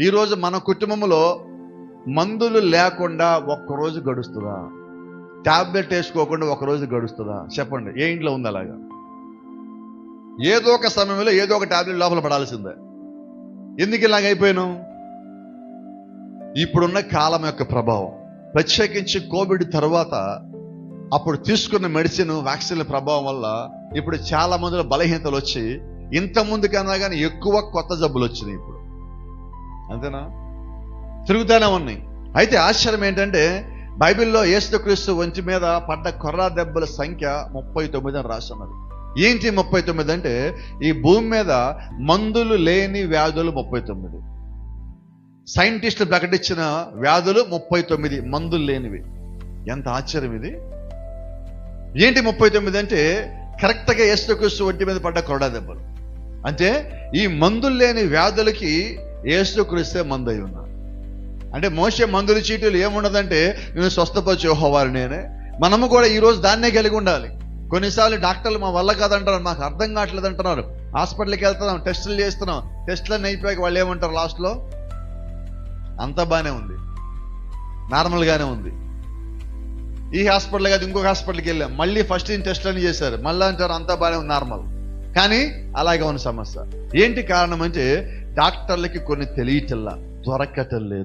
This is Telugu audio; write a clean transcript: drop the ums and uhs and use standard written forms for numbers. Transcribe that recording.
ఈరోజు మన కుటుంబంలో మందులు లేకుండా ఒక్కరోజు గడుస్తుందా? టాబ్లెట్ వేసుకోకుండా ఒకరోజు గడుస్తుందా? చెప్పండి, ఏ ఇంట్లో ఉంది అలాగా? ఏదో ఒక సమయంలో ఏదో ఒక టాబ్లెట్ లోపల పడాల్సిందే. ఎందుకు ఇలాగ అయిపోయాను? ఇప్పుడున్న కాలం యొక్క ప్రభావం, ప్రత్యేకించి కోవిడ్ తర్వాత అప్పుడు తీసుకున్న మెడిసిన్, వ్యాక్సిన్ల ప్రభావం వల్ల ఇప్పుడు చాలా మందిలో బలహీనతలు వచ్చి ఇంత ముందు కన్నా కానీ ఎక్కువ కొత్త జబ్బులు వచ్చినాయి ఇప్పుడు. అంతేనా? తిరుగుతూనే ఉన్నాయి. అయితే ఆశ్చర్యం ఏంటంటే బైబిల్లో యేసుక్రీస్తు ఒంటి మీద పడ్డ కొర్రా దెబ్బల సంఖ్య 39 అని రాస్తున్నది. ఏంటి 39 అంటే ఈ భూమి మీద మందులు లేని వ్యాధులు 39, సైంటిస్టులు ప్రకటించిన వ్యాధులు 39 మందులు లేనివి. ఎంత ఆశ్చర్యం ఇది! ఏంటి 39 అంటే కరెక్ట్గా యేసుక్రీస్తు ఒంటి మీద పడ్డ కొర్రా దెబ్బలు. అంటే ఈ మందులు లేని వ్యాధులకి యేసుక్రీస్తే మందు అయి ఉన్నారు. అంటే మోసే మందుల చీటీలు ఏముండదంటే నేను స్వస్థపరిచే యెహోవాని నేనే. మనము కూడా ఈరోజు దాన్నే కలిగి ఉండాలి. కొన్నిసార్లు డాక్టర్లు మా వల్ల కాదంటారు, మాకు అర్థం కావట్లేదు అంటున్నారు. హాస్పిటల్కి వెళ్తున్నాం, టెస్టులు చేస్తున్నాం, టెస్టులన్నీ అయిపోయాక వాళ్ళు ఏమంటారు లాస్ట్లో? అంతా బాగానే ఉంది, నార్మల్గానే ఉంది. ఈ హాస్పిటల్ కాదు ఇంకొక హాస్పిటల్కి వెళ్ళాం, మళ్ళీ ఫస్ట్ టెస్టులన్నీ చేశారు, మళ్ళీ అంటారు అంతా బాగానే ఉంది, నార్మల్. కానీ అలాగే ఉన్న సమస్య ఏంటి? కారణం అంటే డాక్టర్లకి కొన్ని తెలియటల్లా, దొరకటం లేదు.